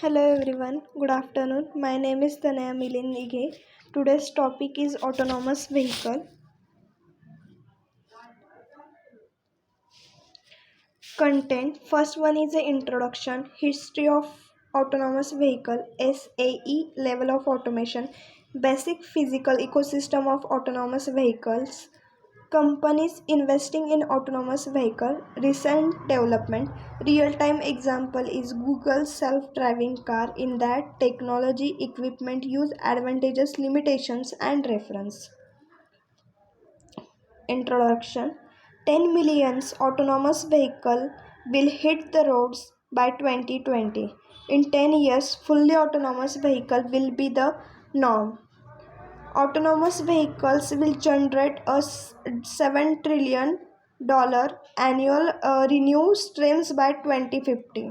Hello everyone, good afternoon. My name is Tanaya Milin Nige. Today's topic is autonomous vehicle. Content. First one is the introduction, history of autonomous vehicle, SAE, level of automation, basic physical ecosystem of autonomous vehicles, companies investing in autonomous vehicle, recent development. Real-time example is Google's self-driving car. In that technology, equipment use, advantages, limitations, and reference. Introduction. 10 million autonomous vehicle will hit the roads by 2020. In 10 years, fully autonomous vehicle will be the norm. Autonomous vehicles will generate a $7 trillion annual revenue streams by 2050.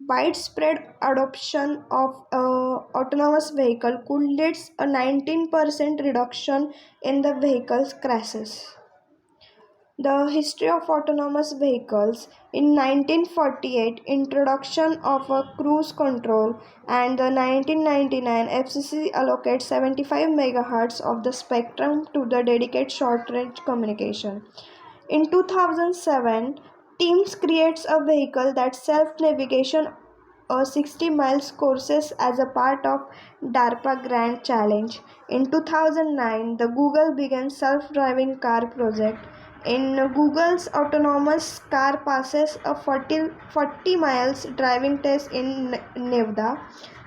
Widespread adoption of autonomous vehicle could lead a 19% reduction in the vehicles crashes. The history of autonomous vehicles. In 1948, introduction of a cruise control, and the 1999 FCC allocates 75 MHz of the spectrum to the dedicated short-range communication. In 2007, Teams creates a vehicle that self-navigation 60 miles courses as a part of DARPA Grand Challenge. In 2009, the Google began self-driving car project. In Google's autonomous car passes a 40 miles driving test in Nevada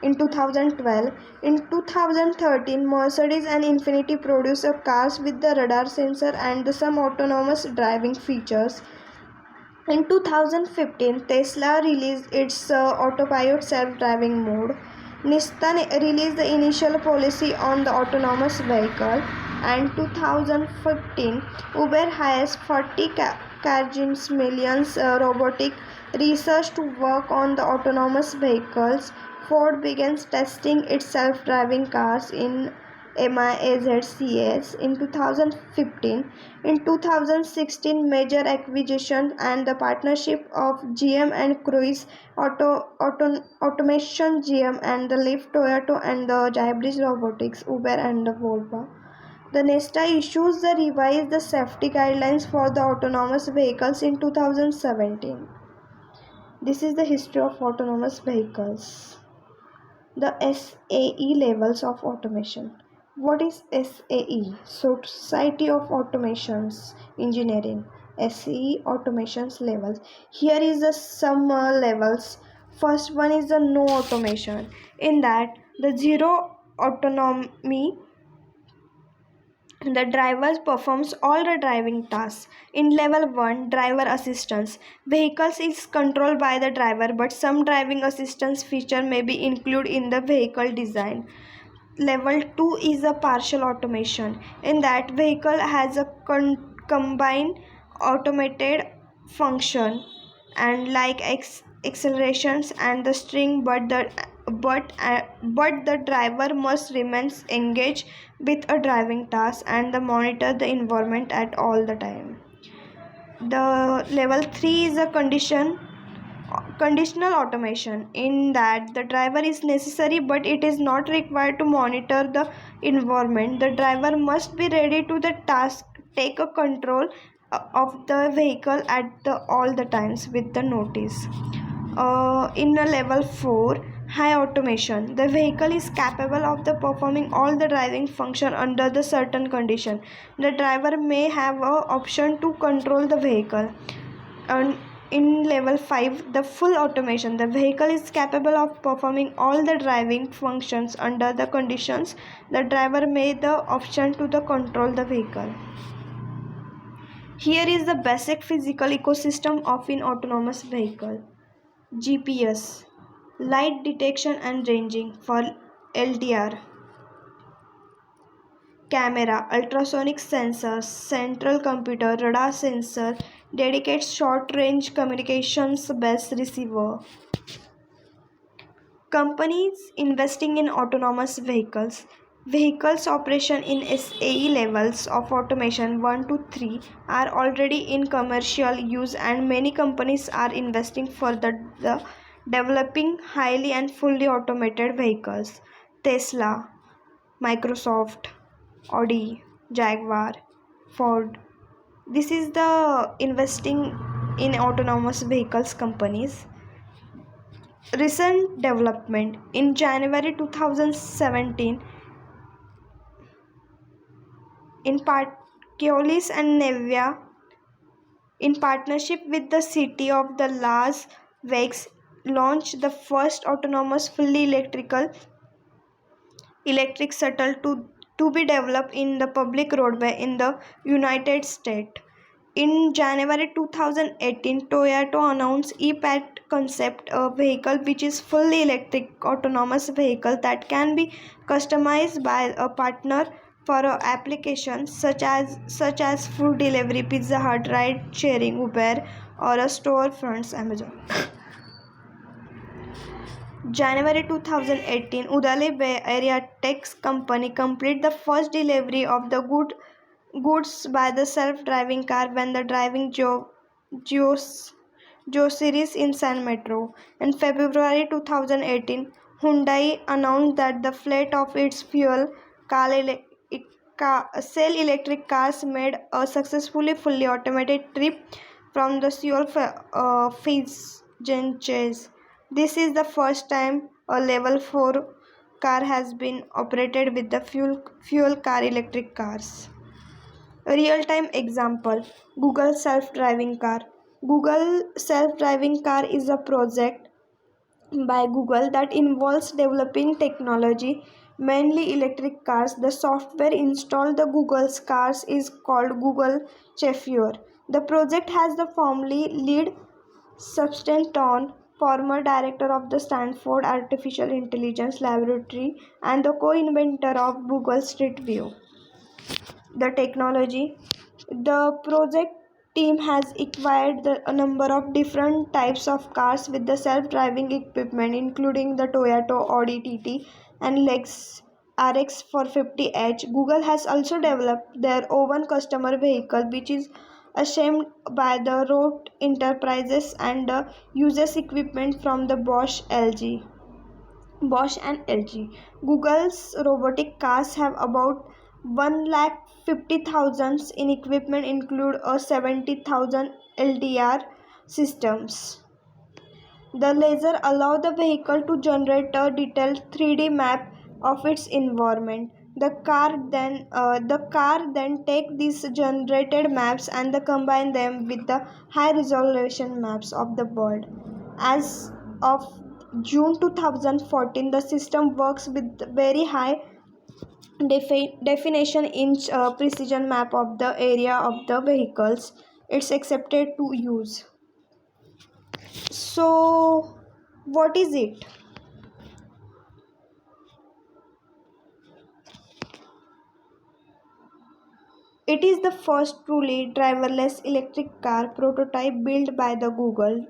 in 2012. In 2013, Mercedes and Infiniti produced cars with the radar sensor and some autonomous driving features. In 2015, Tesla released its autopilot self-driving mode. Nissan released the initial policy on the autonomous vehicle, and 2015, Uber hires 40 Cargins millions robotic research to work on the autonomous vehicles. Ford begins testing its self-driving cars in MIAZCS in 2015. In 2016, major acquisition and the partnership of GM and Cruise Automation, GM and the Lyft, Toyota and the Jybridge Robotics, Uber and the Volvo. The NESTA issues the revised the safety guidelines for the autonomous vehicles in 2017. This is the history of autonomous vehicles. The SAE levels of automation. What is SAE? Society of Automations Engineering. SAE automations levels. Here is the some levels. First one is the no automation. In that, the zero autonomy, the driver performs all the driving tasks. In level 1, driver assistance. Vehicles is controlled by the driver, but some driving assistance feature may be included in the vehicle design. Level 2 is a partial automation. In that, vehicle has a combined automated function and like accelerations and the steering, but the driver must remain engaged with a driving task and monitor the environment at all the time. The level 3 is a conditional automation. In that, the driver is necessary but it is not required to monitor the environment. The driver must be ready to the task, take a control of the vehicle at all the times with the notice. In a level 4, high automation, the vehicle is capable of the performing all the driving function under the certain condition. The driver may have a option to control the vehicle. And in level 5, the full automation, the vehicle is capable of performing all the driving functions under the conditions. The driver may the option to the control the vehicle. Here is the basic physical ecosystem of an autonomous vehicle. GPS, light detection and ranging for LDR. Camera, ultrasonic sensors, central computer, radar sensor, dedicated short-range communications base receiver. Companies investing in autonomous vehicles. Vehicles operation in SAE levels of automation 1 to 3 are already in commercial use, and many companies are investing further the developing highly and fully automated vehicles. Tesla, Microsoft, Audi, Jaguar, Ford. This is the investing in autonomous vehicles companies. Recent development in January 2017, in part Keolis and Nevia, in partnership with the city of the Las Vegas, launched the first autonomous fully electric shuttle to be developed in the public roadway in the United States. In January 2018, Toyota announced e-Pact concept, a vehicle which is fully electric autonomous vehicle that can be customized by a partner for applications such as food delivery, Pizza Hut, ride sharing, Uber, or a storefronts Amazon. January 2018, Udali Bay Area Tech Company completed the first delivery of the goods by the self-driving car when the driving Geo series in San Metro. In February 2018, Hyundai announced that the fleet of its fuel car cell electric cars made a successfully fully automated trip from the Seoul Chase. This is the first time a level 4 car has been operated with the fuel car electric cars. A real-time example, Google self-driving car. Google self-driving car is a project by Google that involves developing technology, mainly electric cars. The software installed the Google's cars is called Google Chauffeur. The project has the formerly lead Substan Ton, former director of the Stanford Artificial Intelligence Laboratory and the co-inventor of Google Street View. The technology. The project team has acquired a number of different types of cars with the self-driving equipment, including the Toyota Audi TT and Lex RX 450h. Google has also developed their own customer vehicle, which is assembled by the Rote Enterprises and uses equipment from the Bosch and LG. Google's robotic cars have about 1,50,000 in equipment, include a 70,000 LDR systems. The laser allow the vehicle to generate a detailed 3D map of its environment. The car then take these generated maps and combine them with the high resolution maps of the world. As of June 2014, the system works with very high definition inch precision map of the area of the vehicles it's accepted to use. So, what is it? It is the first truly driverless electric car prototype built by the Google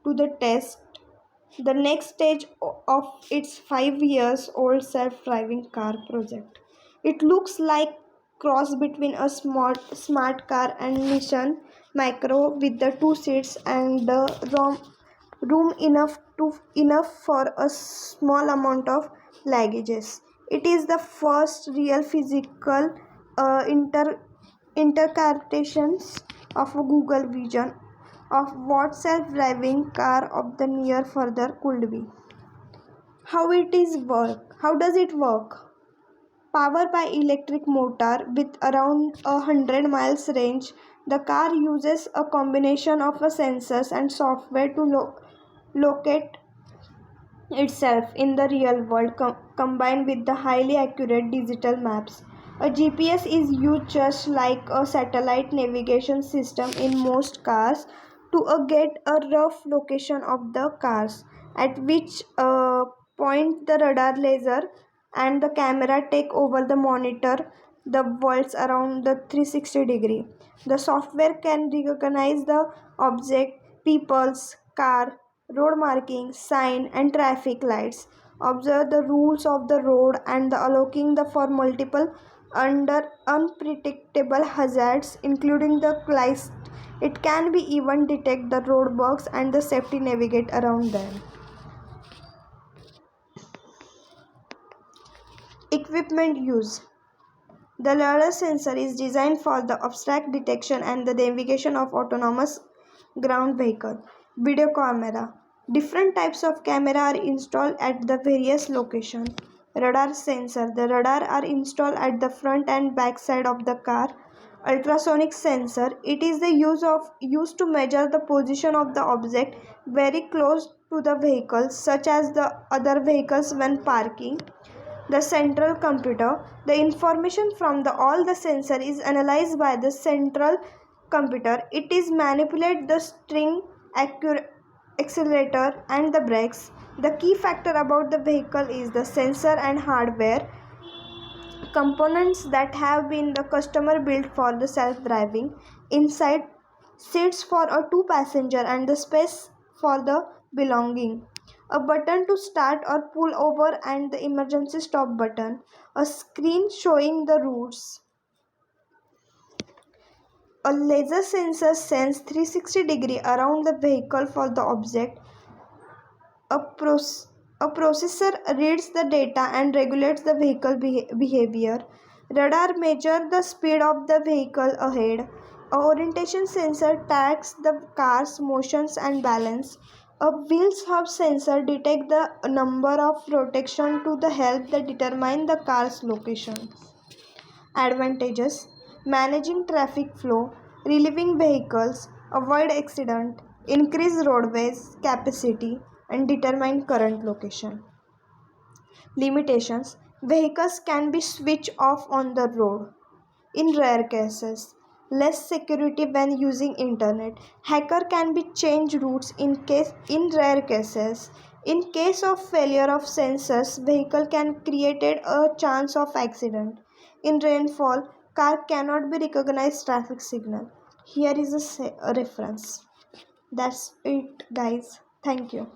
to the test the next stage of its 5 years old self-driving car project. It looks like cross between a smart car and Nissan Micro with the two seats and the room enough for a small amount of luggages. It is the first real physical interpretations of a Google vision of what self-driving car of the near further could be. How does it work? Powered by electric motor with around 100 miles range, the car uses a combination of sensors and software to locate itself in the real world, combined with the highly accurate digital maps. A GPS is used just like a satellite navigation system in most cars to get a rough location of the cars, at which point the radar, laser, and the camera take over the monitor the worlds around the 360-degree. The software can recognize the object, people's, car, road markings, sign, and traffic lights. Observe the rules of the road and the allocating the for multiple under unpredictable hazards, including the lights. It can be even detect the roadblocks and the safety navigate around them. Equipment use. The LiDAR sensor is designed for the abstract detection and the navigation of autonomous ground vehicle. Video camera. Different types of camera are installed at the various locations. Radar sensor. The radar are installed at the front and back side of the car. Ultrasonic sensor. It is the used to measure the position of the object very close to the vehicle, such as the other vehicles when parking. The central computer. The information from all the sensor is analyzed by the central computer. It is manipulate the string, accelerator and the brakes. The key factor about the vehicle is the sensor and hardware components that have been the customer built for the self-driving. Inside, seats for a two passenger and the space for the belonging. A button to start or pull over and the emergency stop button. A screen showing the routes. A laser sensor sends 360-degree around the vehicle for the object. A processor reads the data and regulates the vehicle behavior. Radar measures the speed of the vehicle ahead. A orientation sensor tracks the car's motions and balance. A wheels hub sensor detects the number of rotation to help determine the car's location. Advantages: managing traffic flow, relieving vehicles, avoid accident, increase roadways capacity, and determine current location. Limitations: vehicles can be switched off on the road. In rare cases, less security when using internet. Hacker can be change routes in rare cases. In case of failure of sensors, vehicle can create a chance of accident. In rainfall, car cannot be recognized traffic signal. Here is a reference. That's it, guys. Thank you.